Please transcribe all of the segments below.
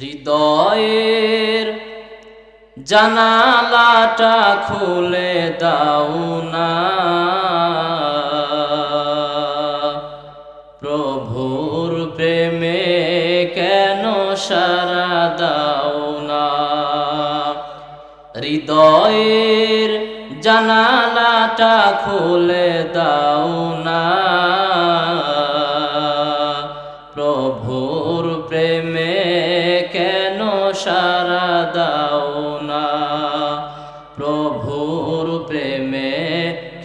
হৃদয়ের জানালাটা খুলে দাও না, প্রভুর প্রেমে কেন সারা দাও না। হৃদয়ের জানালাটা খুলে দাও না, প্রভুর প্রেমে কেন সারা দাও না, প্রভুর প্রেমে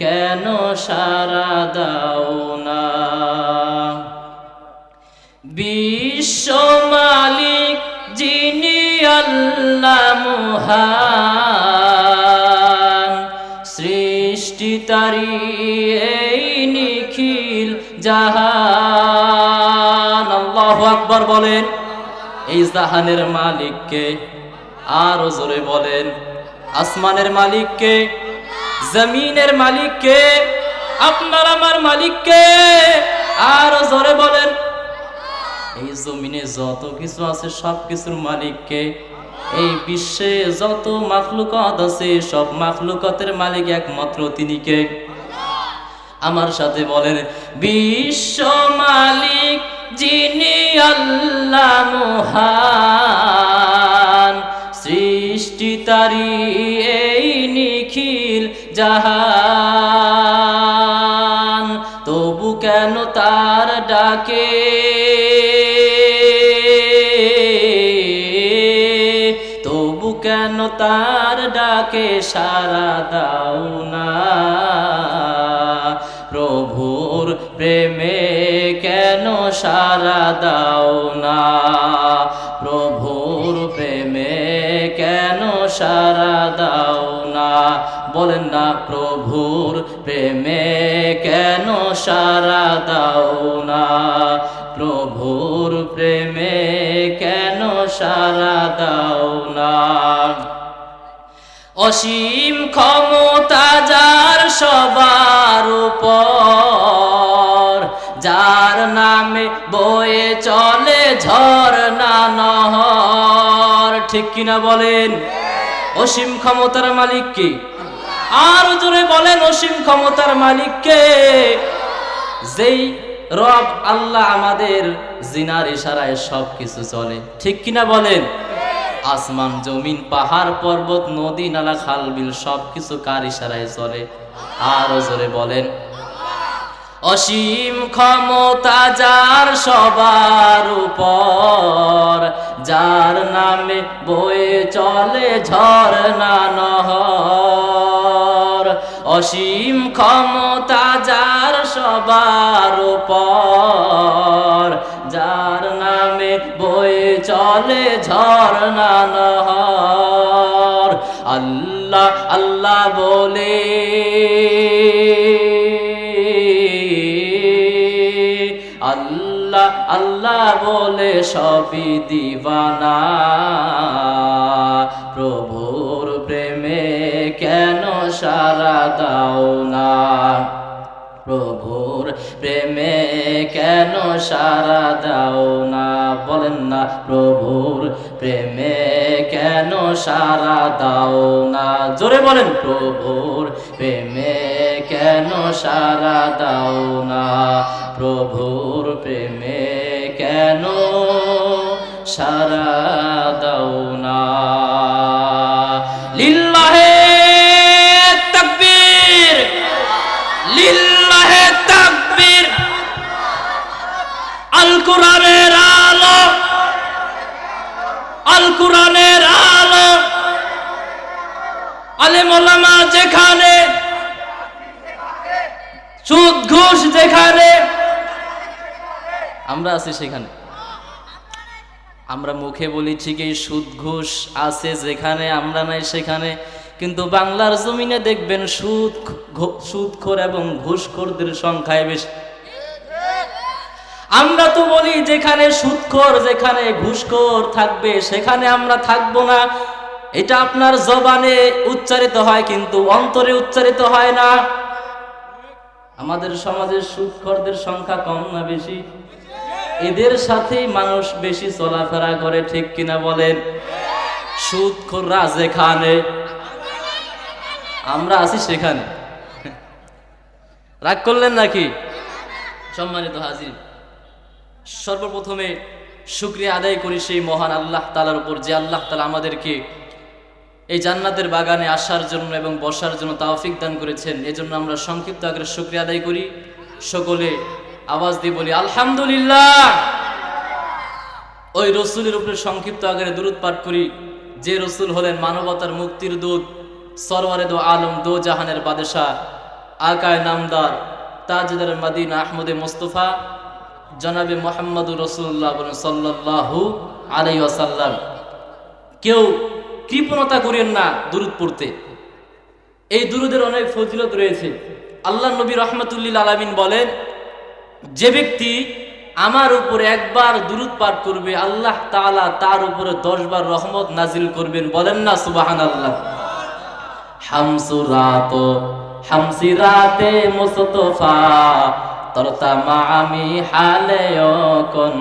কেন সারা দাও না। বিশ্ব মালিক যিনি আল্লাহ মহান, সৃষ্টি তারি এই নিখিল জাহান। আল্লাহু আকবার বলেন। এই জাহানের মালিককে, আরো জোরে বলেন। আসমানের মালিককে, জমিনের মালিককে, আপনার আমার মালিককে, আরো জোরে বলেন। এই জমিনে যত কিছু আছে সব কিছুর মালিককে, এই বিশ্বে যত মাখলুকাত আছে সব মাখলুকাতের মালিক একমাত্র তিনি কে? আমার সাথে বলেন, বিশ্ব মালিক যিনি আল্লাহ মহান, সৃষ্টি তারি এই নিখিল জাহান। তবু কেন তার ডাকে, তবু কেন তার ডাকে সারা দাও না, প্রভুর প্রেমে কেন সারা দাও না, প্রভুর প্রেমে কেন সারা দাও না। বলেন না, প্রভুর প্রেমে কেন সারা দাও না, প্রভুর প্রেমে কেন সারা দাও না। অসীম ক্ষমতা যার সবার উপর, যার নামে বয়ে চলে ঝরনা নহর। ঠিক কিনা বলেন? অসীম ক্ষমতার মালিক কে? আর জোরে বলেন, অসীম ক্ষমতার মালিক কে? যেই রব আল্লাহ আমাদের জিনার ইশারায় সব কিছু চলে। ঠিক কিনা বলেন? আসমান জমিন পাহাড় পর্বত নদী নালা খাল বিল সব কিছু কার ইশারায় চলে? আর জোরে বলেন। অসীম ক্ষমতা যার সবার উপর, যার নামে বয়ে চলে ঝরনা নহর। অসীম ক্ষমতা যার সবার উপর, যার নামে বয়ে চলে ঝরনা নহর। আল্লাহ আল্লাহ বলে আল্লাহ আল্লাহ বলে সবই দিবানা, প্রভুর প্রেমে কেন সারা দাও না, প্রভুর প্রেমে কেন সারা দাও না। বলেন না, প্রভুর প্রেমে কেন সারা দাও না। জোরে বলেন, প্রভুর প্রেমে কেন সারা দাও না, প্রভুর প্রেমে কেন সারা দাও না। লিল্লাহে তাকবীর, লিল্লাহে তাকবীর। আল কোরআনের আলো, আল কোরআনের আলো। আলেম ওলামা যেখানে, সুদ ঘুষ যেখানে, আমরা আছি সেখানে। আমরা মুখে বলি ঠিকই সুদ ঘুষ আছে যেখানে, আমরা নাই সেখানে। কিন্তু বাংলার জমিনে দেখবেন সুদখোর এবং ঘুষখোরদের সংখ্যায় বেশি। আমরা তো বলি যেখানে সুদখোর যেখানে ঘুষখোর থাকবে সেখানে আমরা থাকবো না। এটা আপনার জবানে উচ্চারিত হয় কিন্তু অন্তরে উচ্চারিত হয় না। আমাদের সমাজের সুদখোরদের সংখ্যা কম না বেশি? এদের সাথেই মানুষ বেশি চলাফেরা করে, ঠিক কিনা বলেন? সুদখোররা যেখানে, আমরা আছি সেখানে। রাগ করলেন নাকি? সম্মানিত হাজির, সর্বপ্রথমে শুকরিয়া আদায় করি সেই মহান আল্লাহ তাআলার উপর, যে আল্লাহ তাআলা আমাদেরকে এই জান্নাতের বাগানে আসার জন্য এবং বসার জন্য তৌফিক দান করেছেন। এজন্য আমরা সংক্ষিপ্ত আকারে শুকরিয়া আদায় করি। সকলে আওয়াজ দিয়ে বলি আলহামদুলিল্লাহ। ওই রসুলের উপরে সংক্ষিপ্ত আকারে দুরূদ পাঠ করি, যে রসুল হলেন মানবতার মুক্তির দূত, সরওয়ারে দো আলম, দো জাহানের বাদশাহ, আকায় নামদার, তাজদার মদিনা, আহমদে মুস্তফা, জনাবে মুহাম্মদুর রাসূলুল্লাহ সাল্লাল্লাহু আলাইহি ওয়াসাল্লাম। কেউ কৃপণতা করেন না দুরূদ পড়তে। এই দুরূদের অনেক ফজিলত রয়েছে। আল্লাহ নবী রাহমাতুল লিল আলামিন বলেন, যে ব্যক্তি আমার উপরে একবার দুরূদ পাঠ করবে, আল্লাহ তাআলা তার উপরে 10 বার রহমত নাজিল করবেন। বলেন না সুবহানাল্লাহ। হামসিরাতে মুস্তফা তরতামা আমি হালে কোন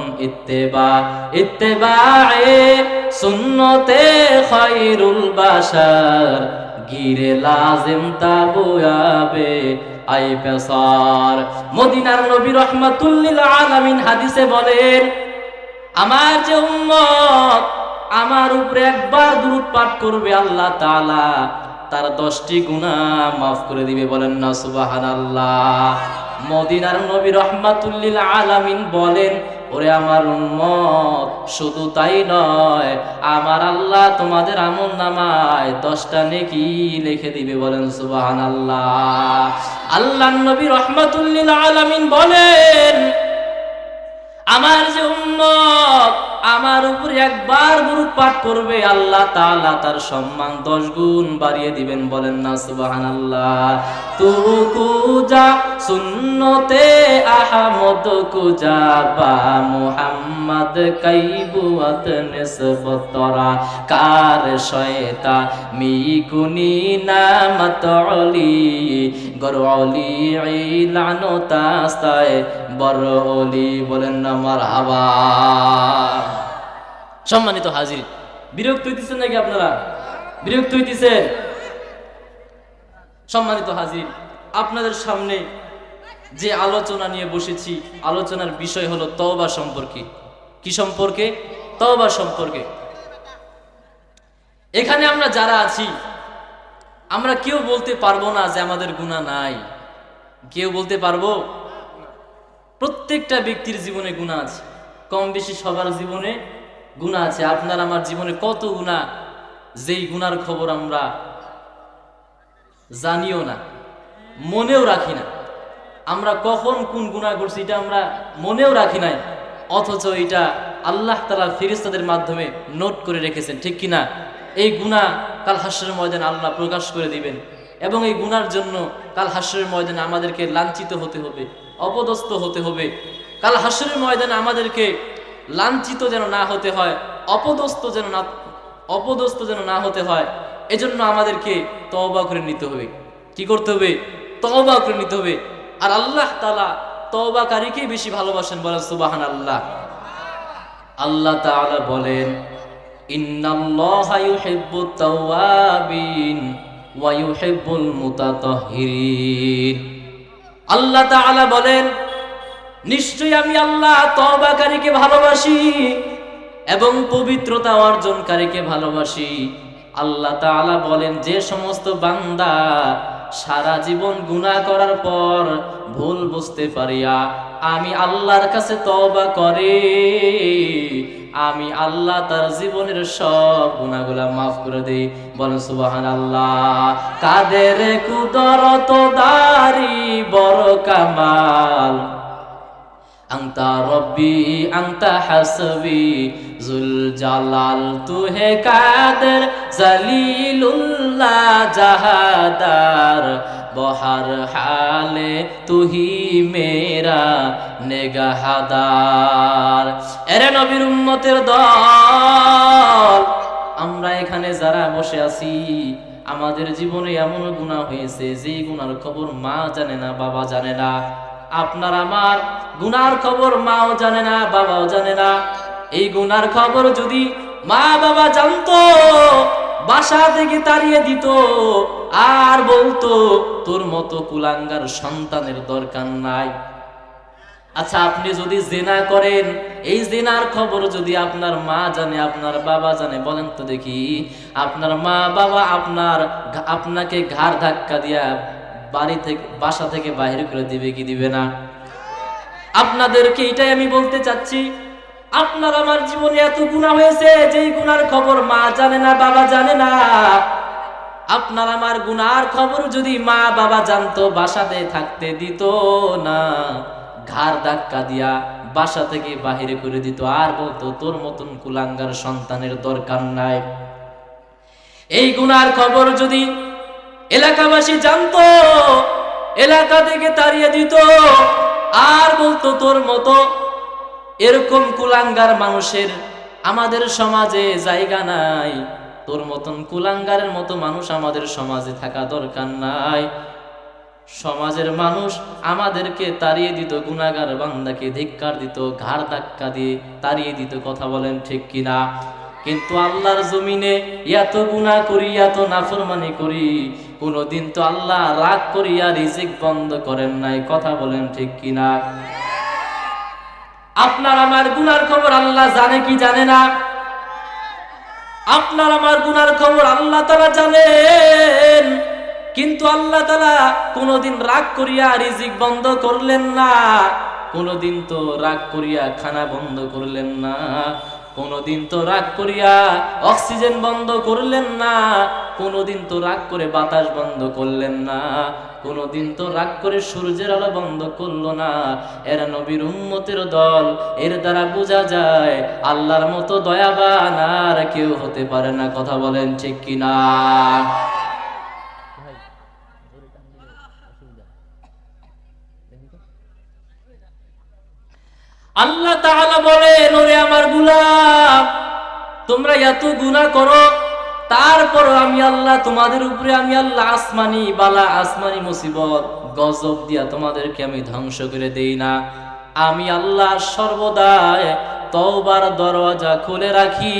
ইত্তেবায়ে সুন্নতে খায়রুল বাশার গিরে লাজিম তাবুয়াবে আই পেসার। মদিনার নবী রাহমাতুল লিল আলামিন হাদিসে বলেন, আমার যে উম্মত আমার উপরে একবার দুরূদ পাঠ করবে, আল্লাহ তাআলা তার 10টি গুনাহ মাফ করে দিবে। বলেন না সুবহানাল্লাহ। মদিনার নবী রাহমাতুল লিল আলামিন বলেন, ওরে আমার উম্মত, শুধু তাই নয়, আমার আল্লাহ তোমাদের আমলনামায় 10টা নেকি লিখে দিবে। বলেন সুবহানাল্লাহ। আল্লাহর নবী রাহমাতুল লিল আলামিন বলেন, আমার যে উম্মত আমার উপরে একবার দুরূদ পাঠ করবে, আল্লাহ তাআলা তার সম্মান 10 গুণ বাড়িয়ে দিবেন। বলেন না সুবহানাল্লাহ। তু কুজা সুন্নতে আহমদ কুজা বা মুহাম্মদ কাইবুয়াত নিসবত তরা কার শয়তা মিকুনি নামত অলি গরলি ইলানতাস্তায় বরলি। বলেন না মারহাবা। সম্মানিত হাজির, বিরক্ত হইতেছেন নাকি আপনারা? বিরক্ত হইতেছেন? সম্মানিত হাজির, আপনাদের সামনে যে আলোচনা নিয়ে বসেছি, আলোচনার বিষয় হলো তওবা সম্পর্কে। কি সম্পর্কে? তওবা সম্পর্কে। এখানে আমরা যারা আছি, আমরা কেউ বলতে পারবো না যে আমাদের গুনাহ নাই। কেউ বলতে পারবো? প্রত্যেকটা ব্যক্তির জীবনে গুনাহ আছে, কম বেশি সবার জীবনে গুনাহ আছে। আপনার আমার জীবনে কত গুনাহ, যেই গুনার খবর আমরা জানিও না, মনেও রাখি না। আমরা কখন কোন গুনাহ করছি এটা আমরা মনেও রাখি নাই, অথচ এটা আল্লাহ তাআলা ফেরেশতাদের মাধ্যমে নোট করে রেখেছেন, ঠিক কিনা? এই গুনাহ কাল হাশরের ময়দানে আল্লাহ প্রকাশ করে দিবেন, এবং এই গুনার জন্য কাল হাশরের ময়দানে আমাদেরকে লাঞ্ছিত হতে হবে, অপদস্থ হতে হবে। কাল হাশরের ময়দানে আমাদেরকে লাঞ্ছিত যেন না হতে হয়, অপদস্থ যেন না হতে হয়, এজন্য আমাদেরকে তওবা করে নিতে হবে। কি করতে হবে? তওবা করে নিতে হবে। আর আল্লাহ তাআলা তওবাকারীকে বেশি ভালোবাসেন। বলেন সুবহানাল্লাহ। আল্লাহ তাআলা বলেন, ইন্নাল্লাহা ইউহিব্বুত তাওয়াবিন ওয়া ইউহিব্বুল মুতাতাহহিরিন। আল্লাহ তাআলা বলেন, নিশ্চয়ই আমি আল্লাহ তওবাকারীকে ভালোবাসি এবং পবিত্রতা অর্জনকারীকে ভালোবাসি। আল্লাহ তাআলা বলেন, যে সমস্ত বান্দা সারা জীবন গুনাহ করার পর ভুল বুঝতে পারিয়া আমি আল্লাহর কাছে তওবা করে, আমি আল্লাহ তার জীবনের সব গুনাহগুলা মাফ করে দেই। বলেন সুবহানাল্লাহ। কাদের কুদরত দারি বড় কামাল, আংতা রব্বি আংতা হাসবি জুল জালাল তুহে কাদের জলিলুল্লাহ জাহাদার বহার হালে তুহি মেরা নেগাহাদার। এরে নবীর উম্মতের দল, আমরা এখানে যারা বসে আছি, আমাদের জীবনে এমন গুনাহ হয়েছে যে গুনার খবর মা জানে না, বাবা জানে না, আপনার আমার গুনার খবর মাও জানে না, বাবাও জানে না। এই গুনার খবর যদি মা বাবা জানতো, বাসা থেকে তাড়িয়ে দিত, আর বলতো তোর মতো কুলাঙ্গার সন্তানের দরকার নাই। আচ্ছা, আপনি যদি জিনা করেন, এই জিনার খবর যদি আপনার মা জানে, আপনার বাবা জানে, বলেন তো দেখি, আপনার মা বাবা আপনাকে ঘাড় ধাক্কা দিয়া বাড়ি থেকে, বাসা থেকে বাহির করে দিবে কি দিবে না? আপনাদেরকে এটাই আমি বলতে চাচ্ছি, আপনার আমার জীবনে এত গুনাহ হয়েছে, যেই গুনার খবর মা জানে না, বাবা জানে না। আপনার আমার গুনার খবর যদি মা বাবা জানতো, বাসাতে থাকতে দিত না, ঘাড় ধাক্কা দিয়া বাসা থেকে বাহিরে করে দিত, আর বলতো তোর মতন কুলাঙ্গার সন্তানের দরকার নাই। এই গুনার খবর যদি এলাকাবাসী জানতো, এলাকা থেকে তাড়িয়ে দিত, আর বলতো তোর মতো এরকম কুলাঙ্গার মানুষের আমাদের সমাজে জায়গা নাই, তোর মতন কুলাঙ্গারের মতো মানুষ আমাদের সমাজে থাকা দরকার নাই। সমাজের মানুষ আমাদেরকে তাড়িয়ে দিত, গুনাহগার বান্দাকে ধিক্কার দিত, ঘাড় ধাক্কা দিয়ে তাড়িয়ে দিত। কথা বলেন ঠিক কিনা? কিন্তু আল্লাহর জমিনে এত গুনাহ করি, এত নাফরমানি করি, কোনদিন তো আল্লাহ রাগ করিয়া রিজিক বন্ধ করেন নাই। কথা বলেন ঠিক কিনা? আপনার আমার গুনার খবর আল্লাহ জানে কি জানে না? আপনার আমার গুনার খবর আল্লাহ তাআলা জানেন, কিন্তু আল্লাহ তাআলা কোনদিন রাগ করিয়া রিজিক বন্ধ করলেন না, কোনদিন তো রাগ করিয়া খানা বন্ধ করলেন না, কোনদিন তো রাগ করিয়া অক্সিজেন বন্ধ করলেন না, কোনদিন তো রাগ করে বাতাস বন্ধ করলেন না, কোনদিন তো রাগ করে সূর্যের আলো বন্ধ করলো না। এরা নবীর উম্মতের দল, এর দ্বারা বোঝা যায় আল্লাহর মতো দয়াবান আর কেউ হতে পারে না। কথা বলেন ঠিক কিনা? আল্লাহ তাআলা বলেন, ওরে আমার গোলাম, তোমরা এত গুনাহ করো, তারপর আমি আল্লাহ তোমাদের উপরে, আমি আল্লাহ আসমানি বালা, আসমানি মুসিবত, গজব দিয়া তোমাদেরকে আমি ধ্বংস করে দেই না। আমি আল্লাহ সর্বদাই তওবার দরজা খুলে রাখি,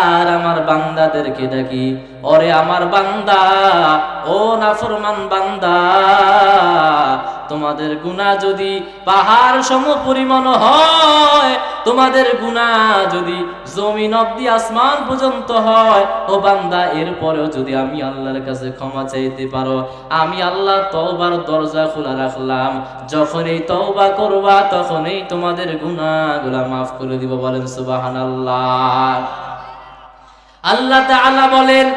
আর আমার বান্দাদেরকে ডাকি, ওরে আমার বান্দা, ও নাফরমান বান্দা, তোমাদের গুনাহ যদি পাহাড় সম পরিমাণ হয়, তোমাদের গুনাহ যদি জমিন অব্দি আসমান পর্যন্ত হয়, ও বান্দা, এরপরেও যদি আমি আল্লাহর কাছে ক্ষমা চাইতে পারো, আমি আল্লাহ তওবার দরজা খোলা রাখলাম। যখনই তওবা করবা, তখনই তোমাদের গুনাহগুলো মাফ করে দিব। বলেন সুবহানাল্লাহ। আল্লাহ তাআলা বলেন,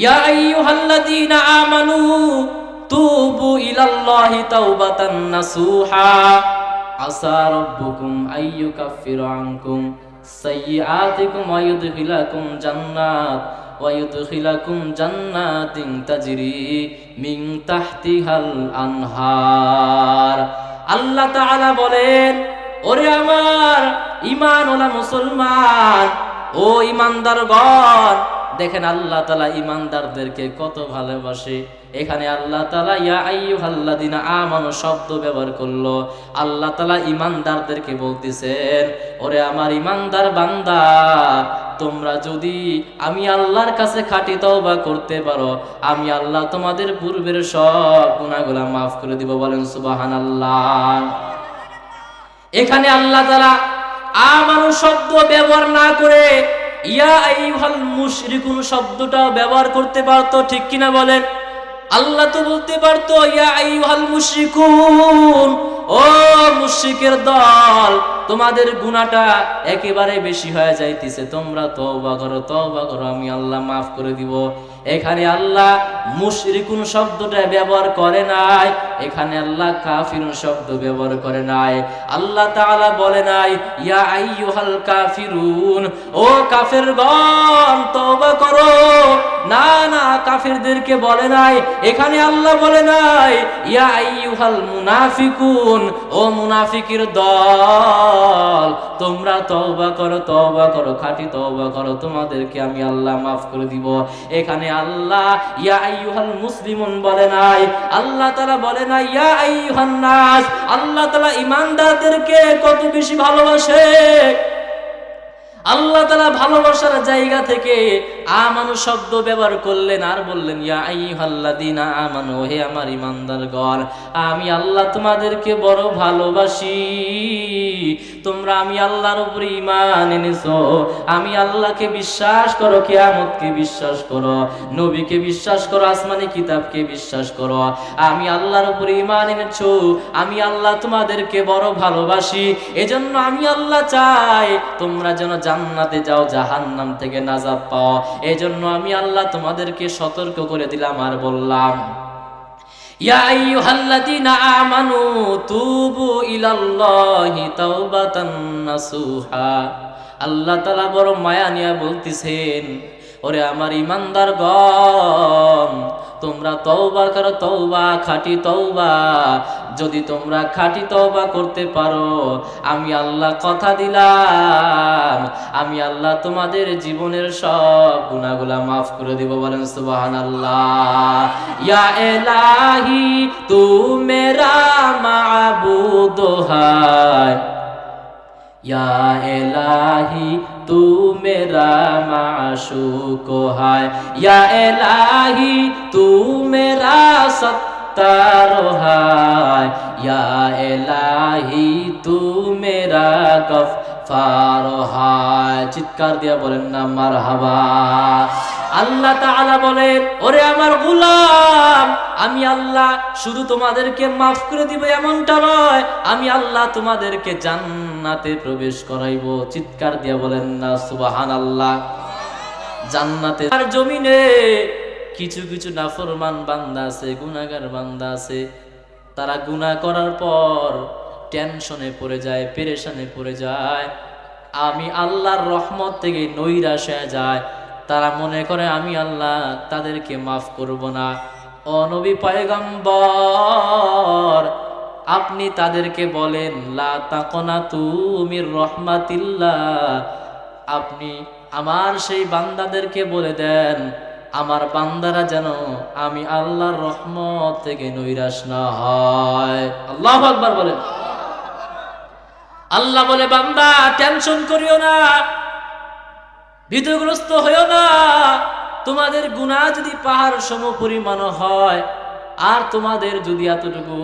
ইয়া আইয়ুহাল্লাযীনা আমানু তুবু ইলাল্লাহি তাওবাতান নাসুহা আসা রাব্বুকুম আইয়ুকাফিরা আনকুম সাইয়্যাতিকুম ওয়া ইউদখিলাকুম জান্নাতিন তাজরি মিন তাহতিহাল আনহার। আল্লাহ তাআলা বলেন, ওরে আমার ঈমানওয়ালা মুসলমান, ও ঈমানদারগণ, দেখেন আল্লাহ তাআলা ঈমানদারদেরকে কত ভালোবাসে। এখানে আল্লাহ তাআলা ইয়া আইয়ুহাল্লাযীনা আমানু শব্দ ব্যবহার করলো। আল্লাহ তাআলা ঈমানদারদেরকে বলতেছেন, ওরে আমার ঈমানদার বান্দা, তোমরা যদি আমি আল্লাহর কাছে খাঁটি তওবা করতে পারো, আমি আল্লাহ তোমাদের পূর্বের সব গুনাহগুলো মাফ করে দিব। বলেন সুবহানাল্লাহ। এখানে আল্লাহ তাআলা আমানু শব্দ ব্যবহার না করে ইয়া আইয়ুহাল মুশরিকুন শব্দটাও ব্যবহার করতে পারতো, ঠিক কিনা বলেন? আল্লাহ তো বলতে পারতো, ইয়া আইয়ুহাল মুশরিকুন, ও মুশরিকের দল, তোমাদের গুনাহটা একেবারে বেশি হয়ে যাইতেছে, তোমরা তওবা করো, তওবা করো, আমি আল্লাহ মাফ করে দিব। এখানে আল্লাহ মুশরিকুন শব্দটা ব্যবহার করে নাই, এখানে আল্লাহ কাফিরুন শব্দ ব্যবহার করে নাই। আল্লাহ তাআলা বলে নাই ইয়া আইয়ুহাল কাফিরুন, ও কাফেরগণ তওবা করো, না না, কাফেরদেরকে বলে নাই। এখানে আল্লাহ বলে নাই ইয়া আইয়ুহাল মুনাফিকুন, ও মুনাফিকের দল, তোমরা তওবা করো, খাঁটি তওবা করো, তোমাদেরকে আমি আল্লাহ মাফ করে দিব। এখানে আল্লাহ ইয়া আইয়ুহাল মুসলিমুন বলে নাই, আল্লাহ তাআলা বলে নাই ইয়া আইয়ুহান নাস। আল্লাহ তাআলা ঈমানদারদেরকে কত বেশি ভালোবাসে। আল্লাহ তাআলা ভালোবাসার জায়গা থেকে আমানু শব্দ ব্যবহার করলেন আর বললেন ইয়া আইয়ুহাল্লাযীনা আমানু, হে আমার ঈমানদারগণ, আমি আল্লাহ তোমাদেরকে বড় ভালোবাসি। তোমরা আমি আল্লাহর উপরে ঈমান এনেছো, আমি আল্লাহকে বিশ্বাস করো, কিয়ামতকে বিশ্বাস করো, নবীকে বিশ্বাস করো, আসমানি কিতাবকে বিশ্বাস করো, আমি আল্লাহর উপরে ঈমান এনেছো, আমি আল্লাহ তোমাদেরকে বড় ভালোবাসি। এজন্য আমি আল্লাহ চাই তোমরা যেন জান্নাতে যাও, জাহান্নাম থেকে নাজাত পাও। এজন্য আমি আল্লাহ তোমাদেরকে সতর্ক করে দিলাম আর বললাম ইয়া আইয়ুহাল্লাযীনা আমানু তুবু ইলাল্লাহি তাওবাতান নাসুহা। আল্লাহ তাআলা বড় মায়া নিয়ে বলতেছেন, ওরে আমার ঈমানদারগণ, তোমরা তওবা করো, তওবা, খাঁটি তওবা। যদি তোমরা খাঁটি তওবা করতে পারো, আমি আল্লাহ কথা দিলাম, আমি আল্লাহ তোমাদের জীবনের সব গুনাহগুলা মাফ করে দিব। বলেন সুবহানাল্লাহ। ইয়া ইলাহি তু মেরা মাবুদ হায়, या इलाही तू मेरा माशूक है, या इलाही तू मेरा सत्तार है, या इलाही तू मेरा गफ्फार है। চিৎকার দিয়া বলেন না মারহাবা। আল্লাহ তাআলা বলেন, ওরে আমার গোলাম, আমি আল্লাহ শুধু তোমাদেরকে মাফ করে দিব এমনটা নয়, আমি আল্লাহ তোমাদেরকে জান্নাতে প্রবেশ করাইব। চিৎকার দিয়া বলেন না সুবহানাল্লাহ। জান্নাতে আর জমিনে কিছু কিছু নাফরমান বান্দা আছে, গুনাহগার বান্দা আছে, তারা গুনাহ করার পর টেনশনে পড়ে যায়, পেরেশানে পড়ে যায়, আমি আল্লাহর রহমত থেকে নৈরাশ হয়ে যায়। তারা মনে করে আমি আল্লাহ তাদেরকে মাফ করব না। ও নবী পয়গম্বর, আপনি তাদেরকে বলেন লা তাকনাতু মির রাহমাতিল্লাহ, আপনি আমার সেই বান্দাদেরকে বলে দেন আমার বান্দারা যেন আমি আল্লাহর রহমত থেকে নৈরাশ না হয়। আল্লাহু আকবার বলেন। আল্লাহ বলে, বান্দা টেনশন করিও না, ভীতগ্রস্ত হইও না। তোমাদের গুনাহ যদি পাহাড় সম পরিমাণ হয়, আর তোমাদের যদি এতটুকু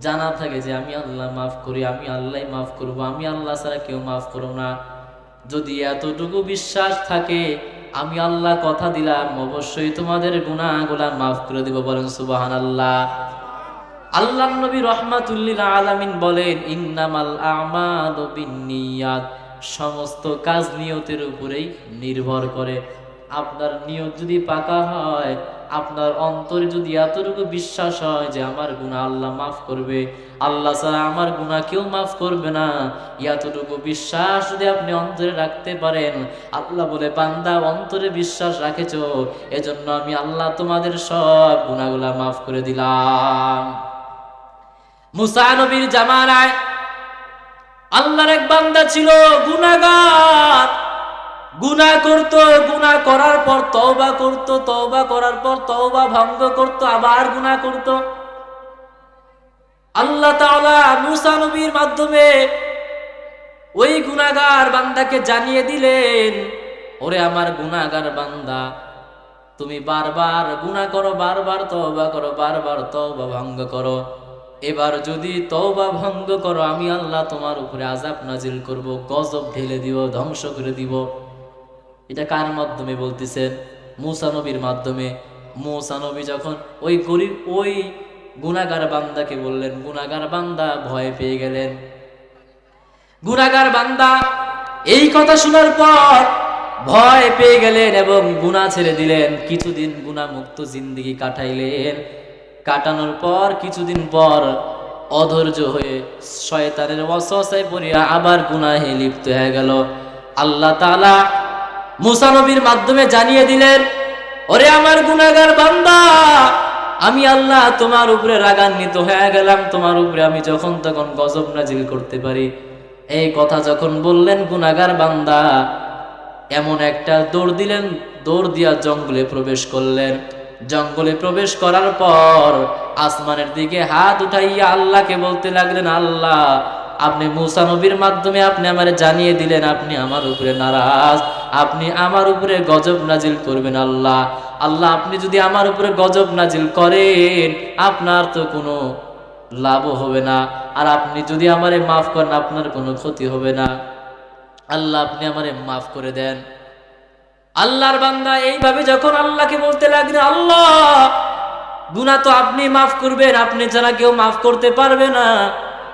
জানা থাকে যে আমি আল্লাহ মাফ করি, আমি আল্লাহ মাফ করব, আমি আল্লাহ ছাড়া কেউ মাফ করব না, যদি এতটুকু বিশ্বাস থাকে, আমি আল্লাহ কথা দিলাম অবশ্যই তোমাদের গুনাহগুলা মাফ করে দিব। বলেন সুবহানাল্লাহ। আল্লাহর নবী রাহমাতুল লিল আলামিন বলেন, ইন্নামাল আমালু বিন্নিয়াত, সমস্ত কাজ নিয়তের উপরেই নির্ভর করে। আপনার নিয়ত যদি পাকা হয়, আপনার অন্তরে যদি এতটুকু বিশ্বাস হয় যে আমার গুনাহ আল্লাহ মাফ করবে, আল্লাহ ছাড়া আমার গুনাহ কেউ মাফ করবে না, এতটুকু বিশ্বাস যদি আপনি অন্তরে রাখতে পারেন, আল্লাহ বলে, বান্দা অন্তরে বিশ্বাস রাখেছো, এজন্য আমি আল্লাহ তোমাদের সব গুনাহগুলা মাফ করে দিলাম। মুসা নবীর জামানায় আল্লাহর এক বান্দা ছিল গুনাহগার, গুনাহ করত, গুনাহ করার পর তওবা করত, তওবা করার পর তওবা ভঙ্গ করত, আবার গুনাহ করত। আল্লাহ তাআলা মুসা নবীর মাধ্যমে ওই গুনাহগার বান্দাকে জানিয়ে দিলেন, ওরে আমার গুনাহগার বান্দা, তুমি বারবার গুনাহ করো, বারবার তওবা করো, বারবার তওবা ভঙ্গ করো, এবার যদি তওবা ভঙ্গ করো, আমি আল্লাহ তোমার উপরে আযাব নাজিল করব, গজব ঢেলে দিব, ধ্বংস করে দিব। এটা কার মাধ্যমে বলতেছেন? মুসা নবীর মাধ্যমে। মুসা নবী যখন ওই গরিব ওই গুনাহগার বান্দাকে বললেন, গুনাহগার বান্দা ভয় পেয়ে গেলেন। গুনাহগার বান্দা এই কথা শোনার পর ভয় পেয়ে গেলেন এবং গুনাহ ছেড়ে দিলেন। কিছুদিন গুনাহ মুক্ত জিন্দেগি কাটাইলেন। কাটানোর পর কিছুদিন পর অধৈর্য হয়ে শয়তানের ওয়াসওয়াসায় পড়িয়া আবার গুনাহে লিপ্ত হয়ে গেল। আল্লাহ তাআলা মুসা নবীর মাধ্যমে জানিয়ে দিলেন, ওরে আমার গুনাহগার বান্দা, আমি আল্লাহ তোমার উপরে রাগান্বিত হয়ে গেলাম, তোমার উপরে আমি যখন তখন গজব নাজিল করতে পারি। এই কথা যখন বললেন গুনাহগার বান্দা এমন একটা দৌড় দিলেন, দৌড় দিয়া জঙ্গলে প্রবেশ করলেন। জঙ্গলে প্রবেশ করার পর আসমানের দিকে হাত উঠাইয়া আল্লাহকে বলতে লাগলেন, আল্লাহ আপনি মূসা নবীর মাধ্যমে আপনি আমারে জানিয়ে দিলেন আপনি আমার উপরে নারাজ, আপনি আমার উপরে গজব নাজিল করবেন। আল্লাহ আল্লাহ আপনি যদি আমার উপরে গজব নাজিল করেন আপনার তো কোনো লাভও হবে না, আর আপনি যদি আমারে মাফ করেন আপনার কোনো ক্ষতি হবে না। আল্লাহ আপনি আমারে মাফ করে দেন। আল্লাহর বান্দা এইভাবে যখন আল্লাহকে বলতে লাগলেন, আল্লাহ গুনাহ তো আপনি মাফ করবেন, আপনি ছাড়া কেউ মাফ করতে পারবে না।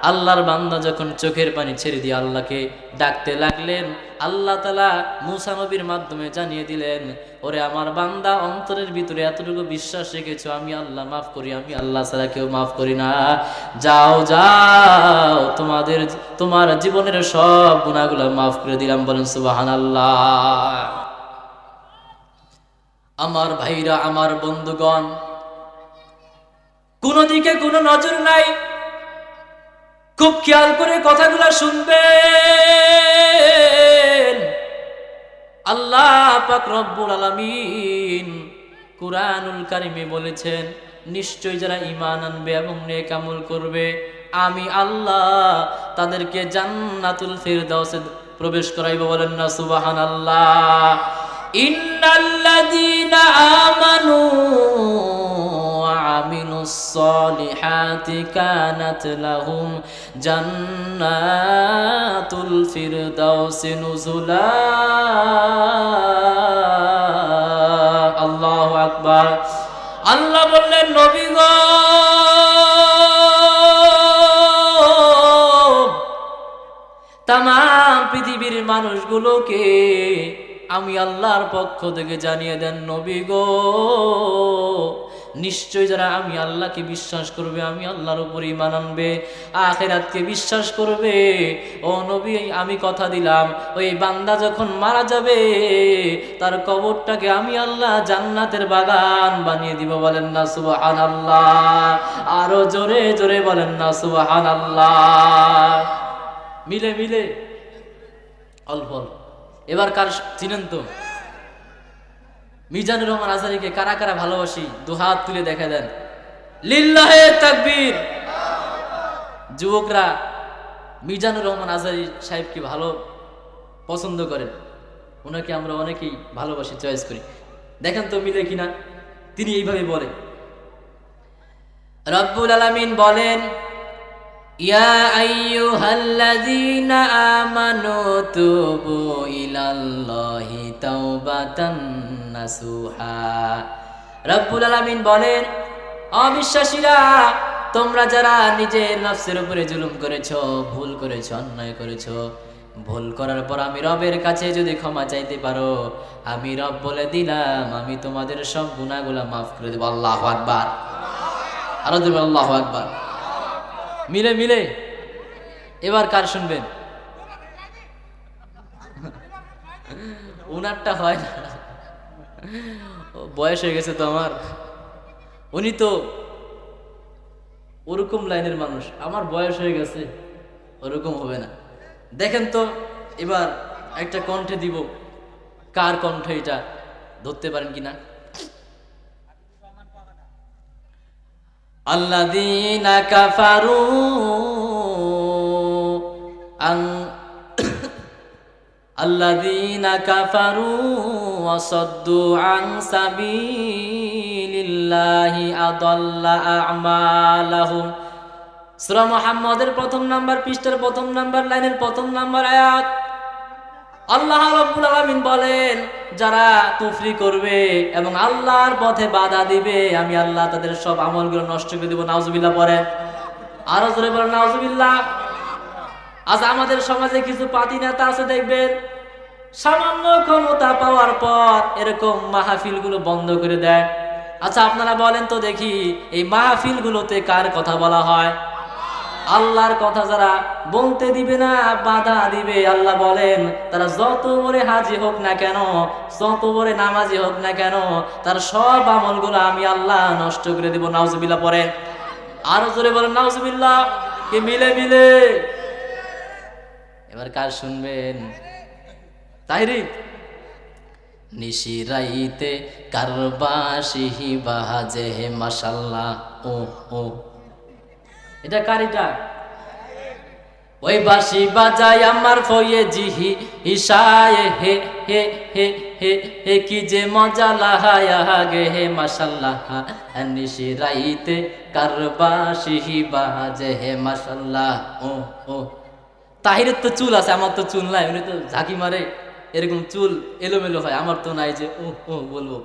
আল্লাহর বান্দা যখন চোখের পানি ছেড়ে দিয়ে আল্লাহকে ডাকতে লাগলেন, আল্লাহ তাআলা মূসা নবীর মাধ্যমে জানিয়ে দিলেন, ওরে আমার বান্দা অন্তরের ভিতরে এতটুকু বিশ্বাস রেখেছো আমি আল্লাহ মাফ করি, আমি আল্লাহ ছাড়া কেউ মাফ করি না। যাও যাও তোমার জীবনের সব গুনাহগুলো মাফ করে দিলাম। বলেন সুবহানাল্লাহ। আমার ভাইরা, আমার বন্ধুগণ, কোন দিকে কোনো নজর নাই, খুব খেয়াল করে কথাগুলো শুনবেন। আল্লাহ পাক রব্বুল আলামিন কুরআনুল কারীমে বলেছেন, নিশ্চয় যারা ঈমান আনবে এবং নেক আমল করবে আমি আল্লাহ তাদেরকে জান্নাতুল ফিরদাউসে প্রবেশ করাইব। বলেন না সুবহানাল্লাহ। ইন্নাল্লাযীনা আমানু ওয়া আমিলুস সলিহাতি কানাত লাহুম জান্নাতুল ফিরদাউসি নুজুলা। আল্লাহু আকবার। আল্লাহ বললেন, নবী গো তামাম পৃথিবীর মানুষগুলোকে আমি আল্লাহর পক্ষ থেকে জানিয়ে দেন, নবী গো নিশ্চয় যারা আমি আল্লাহকে বিশ্বাস করবে, আমি আল্লাহর উপর ঈমান আনবে, আখিরাতকে বিশ্বাস করবে, ও নবী আমি কথা দিলাম ওই বান্দা যখন মারা যাবে তার কবরটাকে আমি আল্লাহ জান্নাতের বাগান বানিয়ে দিব। বলেন না সুবহানাল্লাহ। আরো জোরে জোরে বলেন না সুবহানাল্লাহ। মিলে মিলে অল্প অল্প। এবার কার চিনেন তো? মিজানুর রহমান আজহারীকে কারা কারা ভালোবাসি দুহাত তুলে দেখা দেন। লিল্লাহে তাকবীর। যুবকরা মিজানুর রহমান আজহারী সাহেবকে ভালো পছন্দ করেন, ওনাকে আমরা অনেকেই ভালোবাসি, চয়েস করি। দেখেন তো মিলে কিনা। তিনি এইভাবে বলেন, রব্বুল আলামিন বলেন, ইয়া আইয়ুহাল্লাযীনা আমানু তুবু ইলাল্লাহি তাওবাতান নাসুহা। রব্বুল আলামিন বলেন, অবিশ্বাসীরা তোমরা যারা নিজের নফসের উপরে জুলুম করেছো, ভুল করেছো, অন্যায় করেছো, ভুল করার পর আমি রবের কাছে যদি ক্ষমা চাইতে পারো আমি রব বলে দিলাম আমি তোমাদের সব গুনাহগুলো মাফ করে দেব। আল্লাহু আকবার। আরো দেব আল্লাহু আকবার। মিলে মিলে। এবার কার শুনবেন? উনারটা হয় না, বয়স হয়ে গেছে তো আমার। উনি তো ওরকম লাইনের মানুষ, আমার বয়স হয়ে গেছে, ওরকম হবে না। দেখেন তো এবার একটা কণ্ঠে দিব, কার কণ্ঠ এটা ধরতে পারেন কিনা? আল্লাযীনা কাফারু আল্লাযীনা কাফারু ওয়া সাদ্দু আন সাবিলিল্লাহি আদাল্লা আমালাহুম। সূরা মুহাম্মদের প্রথম নাম্বার পৃষ্ঠার প্রথম নাম্বার লাইনের প্রথম নাম্বার আয়াত। আল্লাহ রাব্বুল আলামিন বলেন, যারা কুফরি করবে এবং আল্লাহর পথে বাধা দিবে আমি আল্লাহ তাদের সব আমলগুলো নষ্ট করে দেব। নাউজুবিল্লাহ পড়েন। আরো জোরে বলেন নাউজুবিল্লাহ। আজ আমাদের সমাজে কিছু পাতি নেতা আছে দেখবেন, সামান্য ক্ষমতা পাওয়ার পর এরকম মাহফিলগুলো বন্ধ করে দেয়। আচ্ছা আপনারা বলেন তো দেখি, এই মাহফিলগুলোতে কার কথা বলা হয়? আল্লাহর কথা যারা বলতে দিবে না, বাধা দিবে, আল্লাহ বলেন তারা যত বড় হাজি হোক না কেন, যত বড় নামাজি হোক না কেন, তার সব আমলগুলো আমি আল্লাহ নষ্ট করে দিব। নাউজুবিল্লাহ পড়েন, আরো জোরে বলেন নাউজুবিল্লাহ। কি মিলে মিলে। এবার কার শুনবেন? তাইরি নিশিরাইতে কারবাসি বাজে মাশাল্লাহ। ও ও এটা কারিটা ওই বাঁশি বাজায় আমার ফয়ে জিহি ইশায়ে হে হে হে হে হে কি যে মজা লাহায়া গে হে মাশাল্লাহ। নিশিরাইতে কারবাসি বাজে হে মাশাল্লাহ। ও ও তাহিরের তো চুল আছে, আমার তো চুল নাই, উনি তো ঝাঁকি মারে, এরকম চুল এলোমেলো হয়, আমার তো নাই যে ও ও বলবো।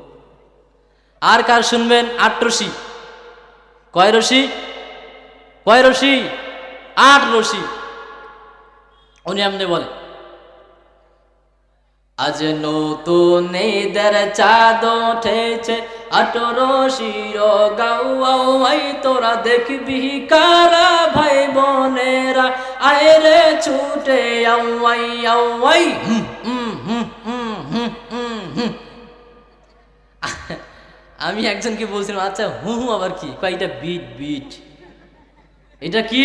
আর কার শুনবেন? 8 রশি। কয় রশি? কয় রশি? 8 রশি। উনি এমনি বলে, আজ নতুন ঈদের চাঁদ উঠেছে, 8 রশির গাওয়াই তোরা দেখবি কারা ভাই বোনেরা, আয় রে ছুটে আওয়াই আওয়াই। আমি একজনকে বলছিলাম, আচ্ছা হু হু আবার কি? এটা বিট বিট। এটা কি?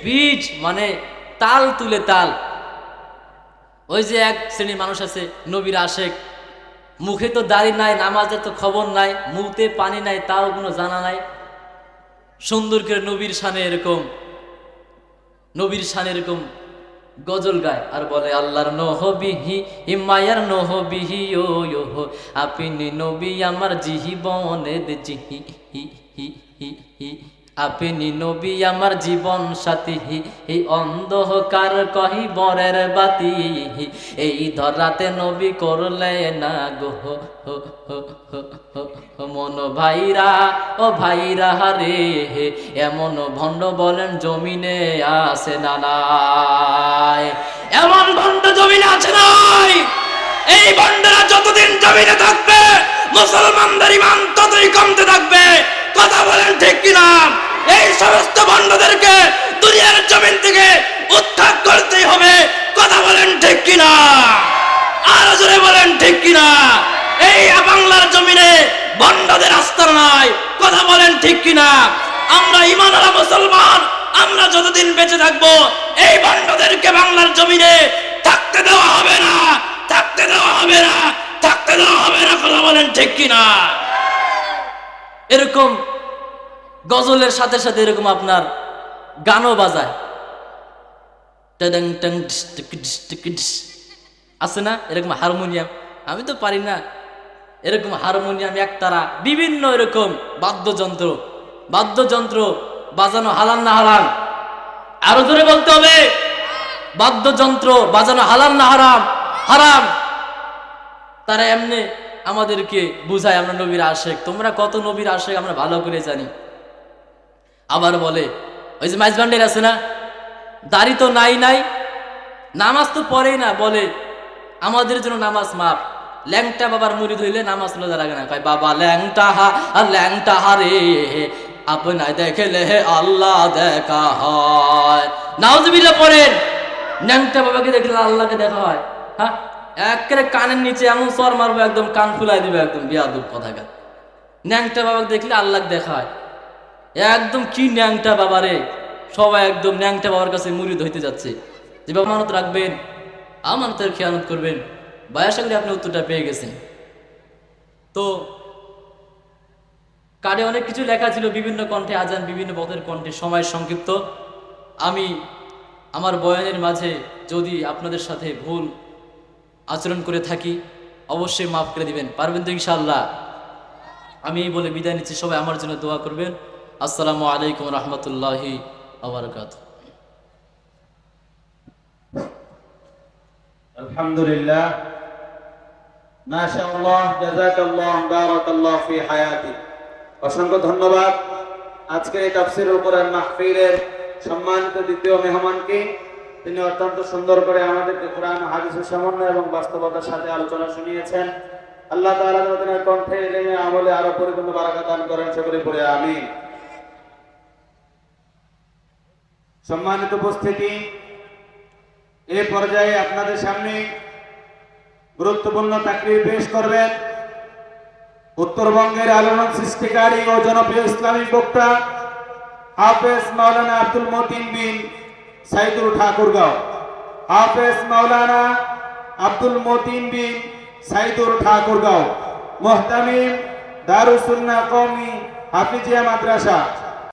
বিট মানে তাল তুলে তাল। ওই যে এক শ্রেণীর মানুষ আছে নবীর আশেক, মুখে তো দাড়ি নাই, নামাজের তো খবর নাই, মুখে পানি নাই, তাও কোনো জানা নাই, সুন্দর করে নবীর শানে এরকম, নবীর শানে এরকম গজল গায় আর বলে আল্লাহর নহবিহি ইমায়ার নহবিহি ও ইয়ো, আপনি নবী আমার জীবনে জিহি হি হি হি হি, আপনি নবী আমার জীবন সাথী, এই অন্ধকার কহি বরের বাতি, এই ধরাতে নবী করলে না গো মন ভাইরা ও ভাইরা রে, এমন ভণ্ড বলেন জমিনে আছে না নাই? এমন ভণ্ড জমিনে আছে নাই? এই ভণ্ডরা যতদিন জমিনে থাকবে মুসলমানদের ঈমান ততই কমতে থাকবে। কথা বলেন ঠিক কিনা? এই সমস্ত ভণ্ডদেরকে দুনিয়ার জমিন থেকে উৎখাত করতেই হবে। কথা বলেন ঠিক কিনা? আরো জোরে বলেন ঠিক কিনা? এই বাংলার জমিনে ভণ্ডদের আস্থা নাই। কথা বলেন ঠিক কিনা? আমরা ঈমানওয়ালা মুসলমান, আমরা যতদিন বেঁচে থাকবো এই ভণ্ডদেরকে বাংলার জমিনে থাকতে দেওয়া হবে না, থাকতে দেওয়া হবে না, থাকতে দেওয়া হবে না। কথা বলেন ঠিক কিনা? এরকম গজলের সাথে সাথে এরকম আপনার গানও বাজায়, আছে না এরকম হারমোনিয়াম? আমি তো পারি না এরকম হারমোনিয়াম, একতারা, বিভিন্ন এরকম বাদ্যযন্ত্র, বাদ্যযন্ত্র বাজানো হালাল না হারাম? আরো জোরে বলতে হবে, বাদ্যযন্ত্র বাজানো হালাল না হারাম? হারাম। তারা এমনি আমাদেরকে বুঝায় আমরা নবীর আশেক। তোমরা কত নবীর আশেক আমরা ভালো করে জানি। আবার বলে ওই যে মাইজবান্ডের আছে না, দাড়ি তো নাই নাই, নামাজ তো পড়েই না, বলে আমাদের জন্য নামাজ মাপ। ল্যাংটা বাবার মুরিদ হইলে নামাজ রোজা লাগে না, কয় বাবা ল্যাংটা হা আর ল্যাংটা হারে আপনায় দেখলে আল্লাহ দেখা হয়। নাউজুবিল্লাহ পড়েন। ল্যাংটা বাবাকে দেখলে আল্লাহকে দেখা হয়? হ্যাঁ, একেবারে কানের নিচে এমন চর মারবো, একদম কান ফুলাই দিবে, একদম বিয়াদব কথাকার। ন্যাংটা বাবাকে দেখলে আল্লাহ দেখা হয়? একদম কি ন্যাংটা বাবারে, সবাই একদম ন্যাংটা বাবার কাছে মুরিদ হইতে যাচ্ছে। যে বাবা আমানত রাখবেন, আমানতের খেয়ানত করবেন। আশা করি আপনি উত্তরটা পেয়ে গেছেন। তো কার্ডে অনেক কিছু লেখা ছিল, বিভিন্ন কণ্ঠে আজান, বিভিন্ন বক্তার কণ্ঠে। সময় সংক্ষিপ্ত। আমি আমার বয়ানের মাঝে যদি আপনাদের সাথে ভুল আচরণ করে থাকি অবশ্যই মাফ করে দিবেন, পারবেন তো ইনশাআল্লাহ? আমি এই বলে বিদায় নিচ্ছি। সবাই আমার জন্য দোয়া করবেন। আসসালামু আলাইকুম রহমতুল্লাহি ওয়া বারাকাতুহু। আলহামদুলিল্লাহ, মাশাআল্লাহ, জাযাকাল্লাহ, বারাকাল্লাহ ফি হায়াতি। অসংখ্য ধন্যবাদ আজকের এই তাফসীরুল কোরআন মাহফিলের সম্মানিত দ্বিতীয় মেহমানকে। তিনি অত্যন্ত সুন্দর করে আমাদেরকে কোরআন ও হাদিসের সমন্বয় এবং বাস্তবতার সাথে আলোচনা শুনিয়েছেন। আল্লাহ তাআলা তাদের কণ্ঠে ইলমে আমলে আরো পরিপূর্ণ বারাকাত দান করেন। সকলে পড়ে আমিন। সম্মানিত উপস্থিতি, এ পর্যায়ে আপনাদের সামনে গুরুত্বপূর্ণ তাকরীর পেশ করবেন উত্তরবঙ্গের আলোড়ন সৃষ্টিকারী ও জনপ্রিয় ইসলামী বক্তা হাফেজ মাওলানা আব্দুল মতিন বিন সাইদুল ঠাকুরগাঁও। হাফেজ মাওলানা আব্দুল মতিন বিন সাইদুল ঠাকুরগাঁও, মুহতামিম দারুস সুন্নাহ কওমি হাফিজিয়া মাদ্রাসা।